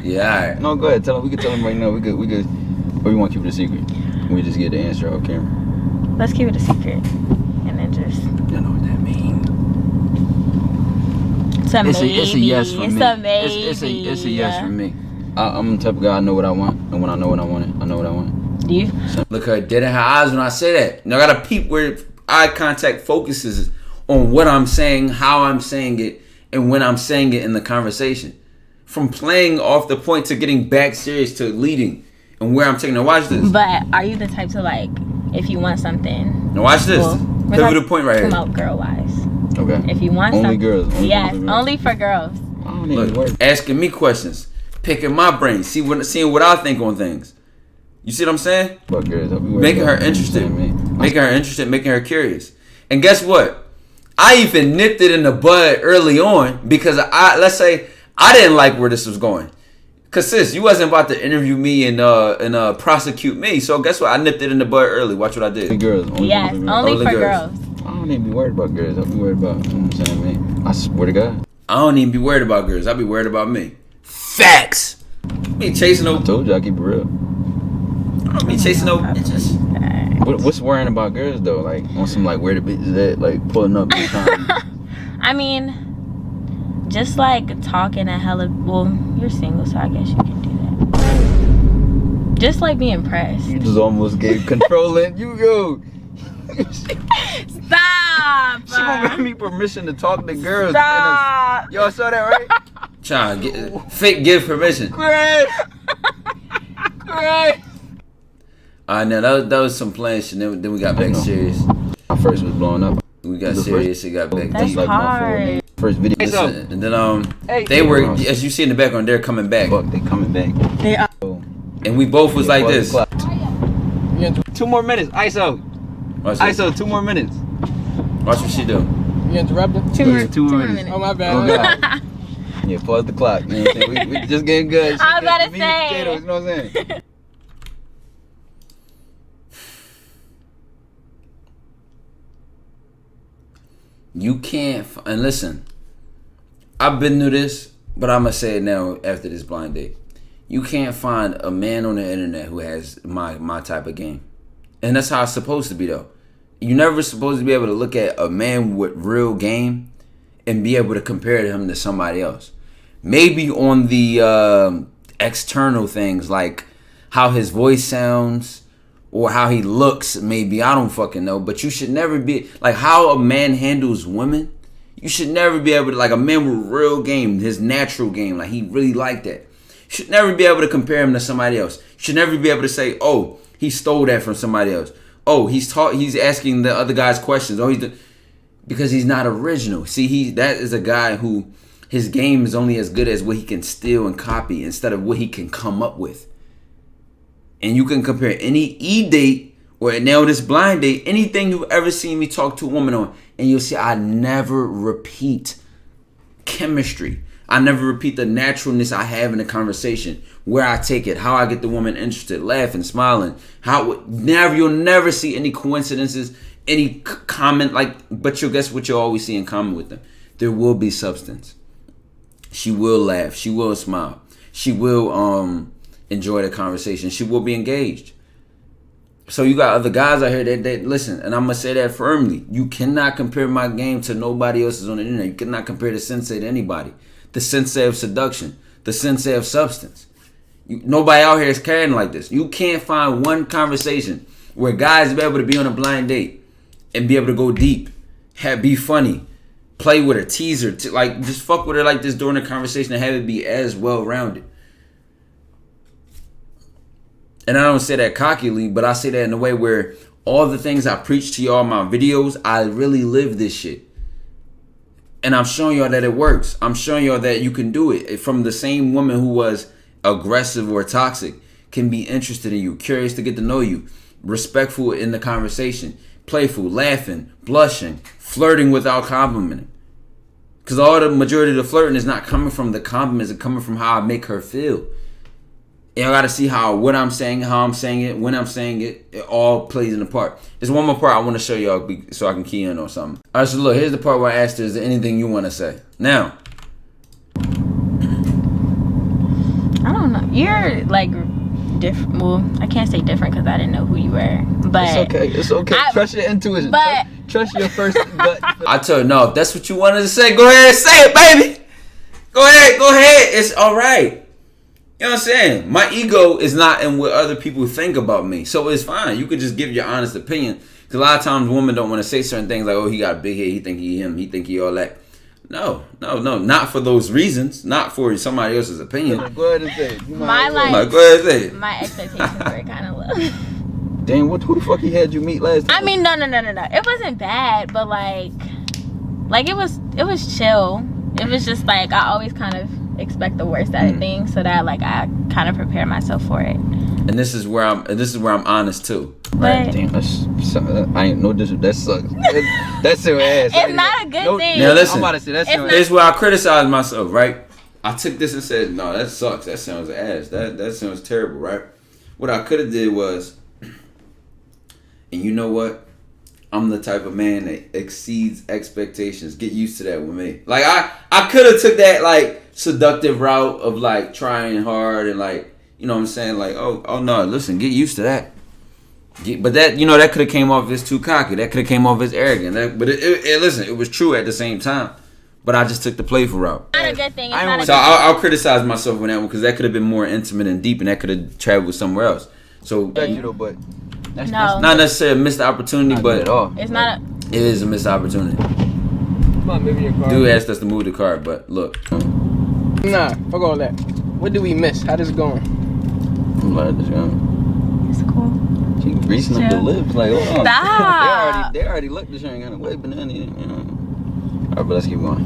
[SPEAKER 1] Yeah, all right.
[SPEAKER 4] No, go ahead. Tell him. We can tell him right now. We could. Or you want to keep it a secret? We just get the answer off camera.
[SPEAKER 2] Let's keep it a secret, and then just.
[SPEAKER 1] You know what that means?
[SPEAKER 2] It's a maybe.
[SPEAKER 4] It's a yes for me.
[SPEAKER 2] It's a maybe.
[SPEAKER 4] It's a yes for me. I'm the type of guy, I know what I want, and when I know what I want it, I know what I want.
[SPEAKER 2] Do you?
[SPEAKER 1] Look her dead in her eyes when I say that. Now I gotta peep where eye contact focuses on what I'm saying, how I'm saying it, and when I'm saying it in the conversation. From playing off the point to getting back serious to leading, and where I'm taking. Now watch this.
[SPEAKER 2] But are you the type to, like, if you want something?
[SPEAKER 1] Now watch this. Pivotal point right here.
[SPEAKER 2] Come out girl wise.
[SPEAKER 4] Okay.
[SPEAKER 2] If you want
[SPEAKER 4] only
[SPEAKER 2] something.
[SPEAKER 4] girls.
[SPEAKER 2] Yes, only for girls.
[SPEAKER 4] I don't even work.
[SPEAKER 1] Asking me questions, picking my brain, seeing what I think on things. You see what I'm saying?
[SPEAKER 4] But girls,
[SPEAKER 1] Making her interested, making her curious. And guess what? I even nipped it in the bud early on because let's say I didn't like where this was going. Cause sis, you wasn't about to interview me and prosecute me. So guess what? I nipped it in the bud early. Watch what I did.
[SPEAKER 4] Only girls.
[SPEAKER 2] Yes, only for girls.
[SPEAKER 4] I don't even be worried about girls. I'll be worried about, you know what I'm saying, man. I swear to God.
[SPEAKER 1] I don't even be worried about girls. I be worried about me. Facts. Me chasing no.
[SPEAKER 4] I told you I keep it real.
[SPEAKER 1] I don't be chasing no bitches.
[SPEAKER 4] What's worrying about girls though? Like on some like where the bitches at? Like pulling up.
[SPEAKER 2] I mean, just like talking a hella. Well, you're single, so I guess you can do that. Just like being pressed.
[SPEAKER 4] You just almost gave controlling. You go.
[SPEAKER 2] Stop.
[SPEAKER 4] She won't give me permission to talk to girls.
[SPEAKER 2] Stop.
[SPEAKER 4] Y'all saw that, right?
[SPEAKER 1] Trying to get fake give permission.
[SPEAKER 4] Great.
[SPEAKER 1] Now that was some playing shit. Then we got back serious.
[SPEAKER 4] My first was blowing up.
[SPEAKER 1] We got serious. It got back
[SPEAKER 2] That's
[SPEAKER 1] deep.
[SPEAKER 4] Like
[SPEAKER 2] hard.
[SPEAKER 4] First video.
[SPEAKER 1] Listen, and then they were, as you see in the background, they're coming back.
[SPEAKER 4] Fuck, they coming back.
[SPEAKER 2] They are.
[SPEAKER 1] And we both was like this.
[SPEAKER 4] 2 more minutes. ISO.
[SPEAKER 1] Watch this.
[SPEAKER 4] ISO. 2 more minutes.
[SPEAKER 1] Watch what she do.
[SPEAKER 5] You interrupted?
[SPEAKER 2] 2 more minutes.
[SPEAKER 5] Oh, my
[SPEAKER 4] Oh,
[SPEAKER 5] bad.
[SPEAKER 4] God. Yeah, pause the clock. You know what I'm saying? We just getting good.
[SPEAKER 2] I was about to
[SPEAKER 4] Meat and
[SPEAKER 2] say.
[SPEAKER 4] potatoes, you know what I'm saying?
[SPEAKER 1] You can't, and listen, I've been through this, but I'm going to say it now after this blind date. You can't find a man on the internet who has my type of game. And that's how it's supposed to be, though. You're never supposed to be able to look at a man with real game and be able to compare him to somebody else. Maybe on the external things like how his voice sounds or how he looks, maybe, I don't fucking know. But you should never be like how a man handles women. You should never be able to, like a man with real game, his natural game, like he really like that. You should never be able to compare him to somebody else. You should never be able to say, oh, he stole that from somebody else. Oh, he's asking the other guys questions. Oh, because he's not original. See, that is a guy who his game is only as good as what he can steal and copy instead of what he can come up with. And you can compare any E-date or now this blind date, anything you've ever seen me talk to a woman on, and you'll see I never repeat chemistry. I never repeat the naturalness I have in a conversation, where I take it, how I get the woman interested, laughing, smiling. You'll never see any coincidences, any comment, but you'll guess what you'll always see in common with them. There will be substance. She will laugh. She will smile. She will enjoy the conversation. She will be engaged. So you got other guys out here that listen, and I'm going to say that firmly. You cannot compare my game to nobody else's on the internet. You cannot compare the sensei to anybody. The sensei of seduction, the sensei of substance. Nobody out here is carrying like this. You can't find one conversation where guys be able to be on a blind date and be able to go deep, be funny, play with her, tease her, just fuck with her like this during the conversation and have it be as well-rounded. And I don't say that cockily, but I say that in a way where all the things I preach to y'all in my videos, I really live this shit. And I'm showing y'all that it works. I'm showing y'all that you can do it. From the same woman who was aggressive or toxic can be interested in you, curious to get to know you, respectful in the conversation, playful, laughing, blushing, flirting without complimenting. Because all the majority of the flirting is not coming from the compliments, it's coming from how I make her feel. And I gotta see what I'm saying, how I'm saying it, when I'm saying it, it all plays in the part. There's one more part I want to show y'all so I can key in on something. All right, so look, here's the part where I asked her, is there anything you want to say? Now.
[SPEAKER 2] I don't know. You're like different. Well, I can't say different because I didn't know who you were. But
[SPEAKER 4] it's okay. Trust your intuition.
[SPEAKER 2] But
[SPEAKER 4] trust your first gut.
[SPEAKER 1] I told her, no, if that's what you wanted to say, go ahead and say it, baby. Go ahead. It's all right. You know what I'm saying? My ego is not in what other people think about me. So it's fine. You could just give your honest opinion. Because a lot of times women don't want to say certain things like, oh, he got a big head, he think he him, he think he all that. No. Not for those reasons. Not for somebody else's opinion.
[SPEAKER 4] Go ahead and say it.
[SPEAKER 1] Go ahead and say it.
[SPEAKER 2] My expectations were kind of low.
[SPEAKER 4] Damn, who the fuck he had you meet last time?
[SPEAKER 2] I mean, no. It wasn't bad, but like it was chill. It was just like I always kind of expect the worst out of things, so that like I kind of prepare myself for it.
[SPEAKER 1] And this is where I'm honest too.
[SPEAKER 2] Right.
[SPEAKER 4] Damn, I ain't no disrespect. That sucks. That's your ass.
[SPEAKER 2] It's not a good thing.
[SPEAKER 1] Now listen,
[SPEAKER 4] I'm about to say that's your ass.
[SPEAKER 1] Here's where I criticize myself, right? I took this and said, no, that sucks. That sounds ass. That sounds terrible, right? What I could have did was, and you know what? I'm the type of man that exceeds expectations. Get used to that with me. Like I could have took that like seductive route of like trying hard and like, you know what I'm saying? Like, oh no, listen, get used to that. But that, you know, that could have came off as too cocky. That could have came off as arrogant. Listen, it was true at the same time. But I just took the playful route.
[SPEAKER 2] Not a good thing.
[SPEAKER 1] I'll criticize myself on that one because that could have been more intimate and deep, and that could have traveled somewhere else. So,
[SPEAKER 4] but
[SPEAKER 2] that's
[SPEAKER 1] not necessarily a missed opportunity, but
[SPEAKER 4] at all.
[SPEAKER 2] It's not.
[SPEAKER 1] It is a missed opportunity.
[SPEAKER 5] Come on, move your car.
[SPEAKER 1] Dude asked us to move the car, but look.
[SPEAKER 5] Nah, fuck all that. What did we miss? How this going?
[SPEAKER 4] I'm glad this going.
[SPEAKER 2] It's cool.
[SPEAKER 4] She greasing up the lips like, hold on.
[SPEAKER 2] Stop.
[SPEAKER 4] They already looked this ain't gonna wait, banana. You know. All right, but let's keep going.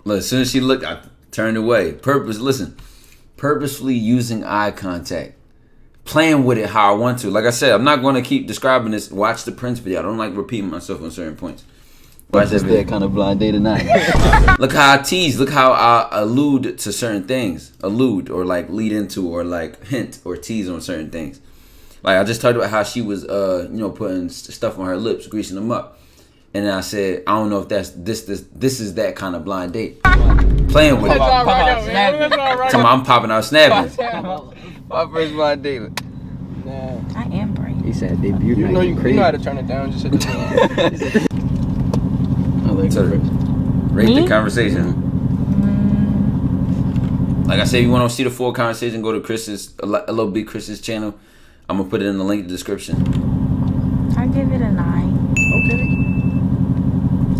[SPEAKER 1] Look, as soon as she looked, I turned away. Purposefully using eye contact. Playing with it how I want to. Like I said, I'm not going to keep describing this. Watch the Prince video. I don't like repeating myself on certain points.
[SPEAKER 4] Watch that kind of blind date tonight.
[SPEAKER 1] Look how I tease. Look how I allude to certain things. Allude or like lead into or like hint or tease on certain things. Like I just talked about how she was, putting stuff on her lips, greasing them up. And then I said, I don't know if that's this is that kind of blind date. Playing with it. I'm popping out snapping.
[SPEAKER 4] My first blind date.
[SPEAKER 5] Nah.
[SPEAKER 2] I am brave.
[SPEAKER 4] He said debut
[SPEAKER 5] You
[SPEAKER 4] night.
[SPEAKER 5] know you know how to turn it down. Just hit the
[SPEAKER 4] I like
[SPEAKER 1] So,
[SPEAKER 4] it.
[SPEAKER 1] rate
[SPEAKER 2] Me?
[SPEAKER 1] the conversation. Like I said, if you want to see the full conversation, go to Chris's, LOB Chris's channel. I'm going to put it in the link in the description.
[SPEAKER 2] I give it a 9.
[SPEAKER 5] Okay.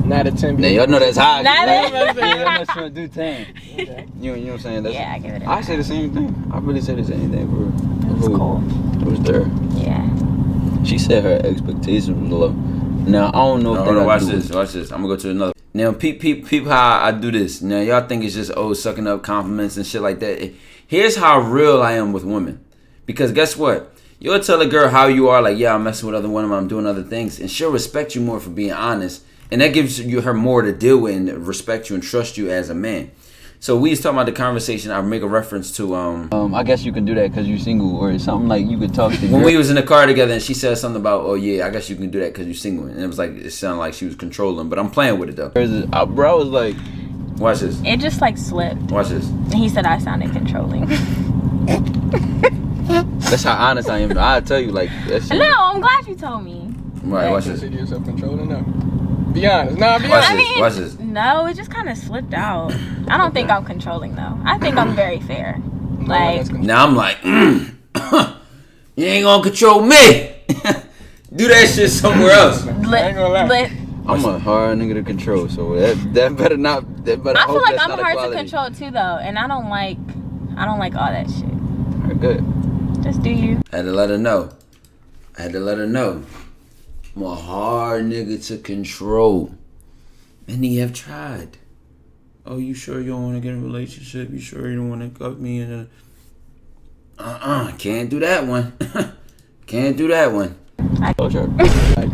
[SPEAKER 5] 9 out of 10.
[SPEAKER 4] Now y'all know that's high.
[SPEAKER 2] Not
[SPEAKER 4] Yeah,
[SPEAKER 2] it.
[SPEAKER 4] I'm not trying to do 10.
[SPEAKER 5] Okay.
[SPEAKER 4] You know what I'm saying? That's,
[SPEAKER 2] Yeah, I give it a 9.
[SPEAKER 4] I say the same thing. I really say the same thing, bro.
[SPEAKER 2] It was cool.
[SPEAKER 4] It was there.
[SPEAKER 2] Yeah.
[SPEAKER 4] She said her expectations was low. Now I don't know if
[SPEAKER 1] No,
[SPEAKER 4] that
[SPEAKER 1] watch
[SPEAKER 4] got to do
[SPEAKER 1] this. Watch this. I'm going to go to another. Now, peep how I do this. Now, y'all think it's just, sucking up compliments and shit like that. Here's how real I am with women. Because guess what? You'll tell a girl how you are, like, yeah, I'm messing with other women, I'm doing other things, and she'll respect you more for being honest. And that gives her more to deal with and respect you and trust you as a man. So we was talking about the conversation. I make a reference to
[SPEAKER 4] I guess you can do that because you're single, or something like you could talk to.
[SPEAKER 1] when we was in the car together, and she said something about, oh yeah, I guess you can do that because you're single, and it was like it sounded like she was controlling, but I'm playing with it though.
[SPEAKER 4] Bro, I was like,
[SPEAKER 1] Watch this.
[SPEAKER 2] It just like slipped.
[SPEAKER 1] Watch this.
[SPEAKER 2] And he said I sounded controlling.
[SPEAKER 4] that's how honest I am. I tell you, like, that shit.
[SPEAKER 2] No, I'm glad you told me.
[SPEAKER 1] Right, watch this.
[SPEAKER 5] Consider yourself controlling now. Be honest. Nah, be
[SPEAKER 1] Watch
[SPEAKER 5] honest.
[SPEAKER 1] this. Watch this.
[SPEAKER 2] No, it just kind of slipped out. I don't think I'm controlling though. I think I'm very fair. Like,
[SPEAKER 1] Now I'm like, you ain't gonna control me. Do that shit somewhere else.
[SPEAKER 5] ain't gonna lie.
[SPEAKER 4] I'm a hard nigga to control, so that better not. That better.
[SPEAKER 2] I feel
[SPEAKER 4] hope
[SPEAKER 2] like
[SPEAKER 4] that's
[SPEAKER 2] I'm
[SPEAKER 4] not a
[SPEAKER 2] hard to
[SPEAKER 4] quality.
[SPEAKER 2] control too though, and I don't like all that shit.
[SPEAKER 4] Alright, good.
[SPEAKER 2] Just do you.
[SPEAKER 1] I had to let her know. I'm a hard nigga to control. Many have tried. Oh, you sure you don't want to get in a relationship? You sure you don't want to cut me in a... Can't do that one. Can't do that one.
[SPEAKER 4] Oh, sure.
[SPEAKER 5] Like,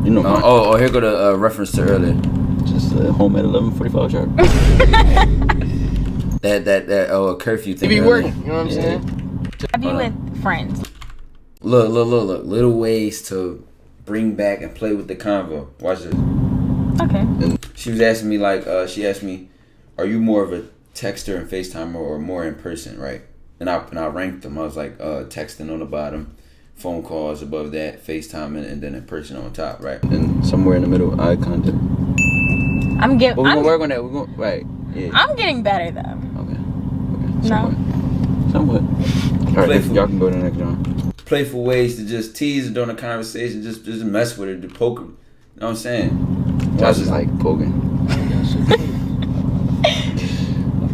[SPEAKER 4] You know,
[SPEAKER 1] Here go the reference to earlier.
[SPEAKER 4] just home at 11:45 sharp.
[SPEAKER 1] That curfew thing.
[SPEAKER 5] he be
[SPEAKER 1] earlier.
[SPEAKER 5] working. You know what I'm saying?
[SPEAKER 2] I be with friends.
[SPEAKER 1] Look. Little ways to bring back and play with the convo. Watch this.
[SPEAKER 2] Okay.
[SPEAKER 1] She was asking me she asked me, are you more of a texter and FaceTimer or more in person, right? And I ranked them. I was like, texting on the bottom, phone calls above that, FaceTiming, and then in person on top, right?
[SPEAKER 4] And somewhere in the middle, eye contact. But we're gonna work on that. We're gonna Yeah.
[SPEAKER 2] I'm getting better though.
[SPEAKER 4] Okay.
[SPEAKER 2] No.
[SPEAKER 4] Somewhat. All right, y'all can go to the next round.
[SPEAKER 1] Playful ways to just tease her during a conversation, just mess with her, to poke her. You know what I'm saying?
[SPEAKER 4] Josh is like poking.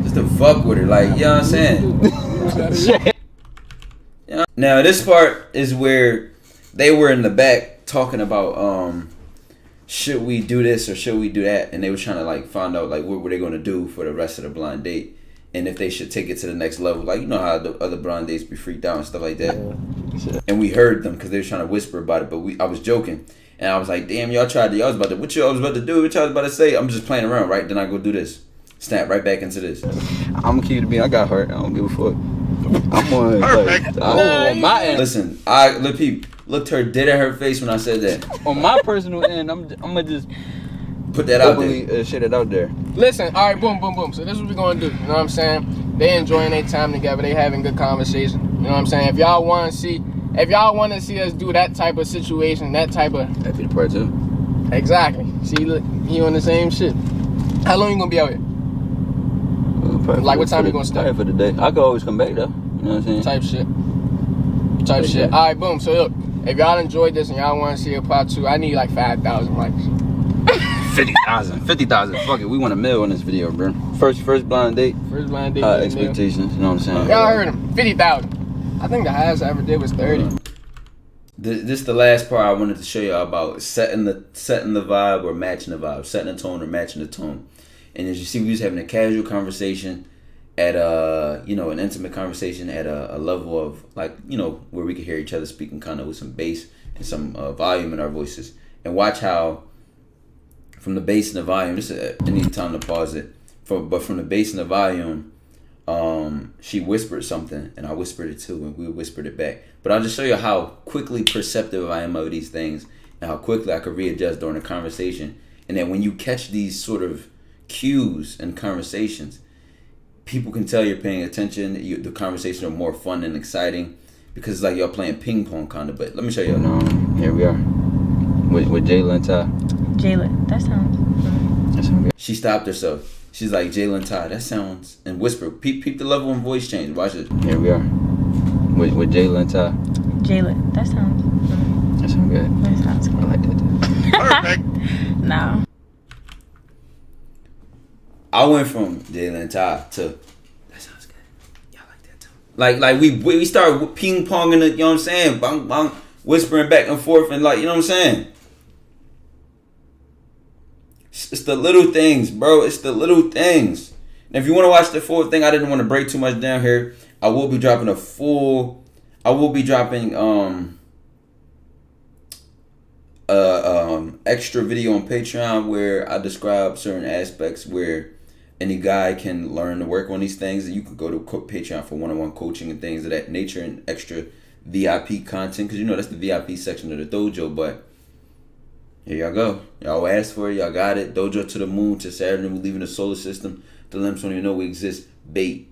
[SPEAKER 1] Just to fuck with her, like, you know what I'm saying? Yeah. Now this part is where they were in the back talking about should we do this or should we do that, and they were trying to like find out like what were they going to do for the rest of the blind date, and if they should take it to the next level. Like, you know how the other blind dates be freaked out and stuff like that. And we heard them because they were trying to whisper about it, but I was joking, and I was like, damn, y'all tried to, y'all was about to, what y'all was about to do, what y'all was about to say. I'm just playing around, right? Then I go do this, snap right back into this.
[SPEAKER 4] I'm gonna keep it being. I got hurt. I don't give a fuck. I'm on like, on my end.
[SPEAKER 1] Listen, looked her dead at her face when I said that.
[SPEAKER 4] On my personal end, I'm gonna just
[SPEAKER 1] Put that out there.
[SPEAKER 4] openly shit it out there.
[SPEAKER 5] Listen, all right, boom. So this is what we're gonna do. You know what I'm saying? They enjoying their time together. They having good conversation. You know what I'm saying? If y'all want to see us do that type of situation, that type of
[SPEAKER 4] That'd be the part two.
[SPEAKER 5] exactly. See, look, you on the same shit. How long you gonna be out here? Like, what time you gonna start?
[SPEAKER 4] For the day. I could always come back though. You know what I'm saying?
[SPEAKER 5] Type shit. All right, boom. So look, if y'all enjoyed this and y'all want to see a part two, I need like 5,000 likes.
[SPEAKER 4] 50,000. Fuck it. We want $1 million on this video, bro. First blind date.
[SPEAKER 5] First blind date.
[SPEAKER 4] Expectations. You know what I'm saying?
[SPEAKER 5] Y'all heard him. 50,000. I think the highest I ever did was 30.
[SPEAKER 1] This is the last part I wanted to show you about setting the vibe or matching the vibe, setting the tone or matching the tone. And as you see, we was having a casual conversation at an intimate conversation at a level of like, where we could hear each other speaking kind of with some bass and some volume in our voices. And watch how from the bass and the volume, I need time to pause it. But from the bass and the volume, she whispered something and I whispered it too, and we whispered it back. But I'll just show you how quickly perceptive I am of these things and how quickly I could readjust during a conversation. And then when you catch these sort of cues in conversations, people can tell you're paying attention. The conversations are more fun and exciting because it's like y'all playing ping pong kind of. But let me show you.
[SPEAKER 4] Here we are with Jayla and Ty.
[SPEAKER 2] Jayla, that sounds
[SPEAKER 4] good.
[SPEAKER 1] She stopped herself. She's like, Jayla and Ty, that sounds, and whisper, peep the level and voice change. Watch it.
[SPEAKER 4] Here we are with Jayla and Ty.
[SPEAKER 2] Jayla, that sounds
[SPEAKER 4] good.
[SPEAKER 2] That sounds good.
[SPEAKER 4] I like that too.
[SPEAKER 3] Perfect.
[SPEAKER 2] No.
[SPEAKER 1] I went from Jayla and Ty to, that sounds good. Y'all like that too. Like we started ping ponging it, you know what I'm saying? Bang, bang, whispering back and forth and like, you know what I'm saying? It's the little things, bro. It's the little things. And if you want to watch the full thing, I didn't want to break too much down here. I will be dropping extra video on Patreon where I describe certain aspects where any guy can learn to work on these things. And you can go to Patreon for one-on-one coaching and things of that nature and extra VIP content, because you know that's the VIP section of the dojo. But here y'all go. Y'all asked for it. Y'all got it. Dojo to the moon, to Saturn. We're leaving the solar system. The lamps don't even know we exist. Baby.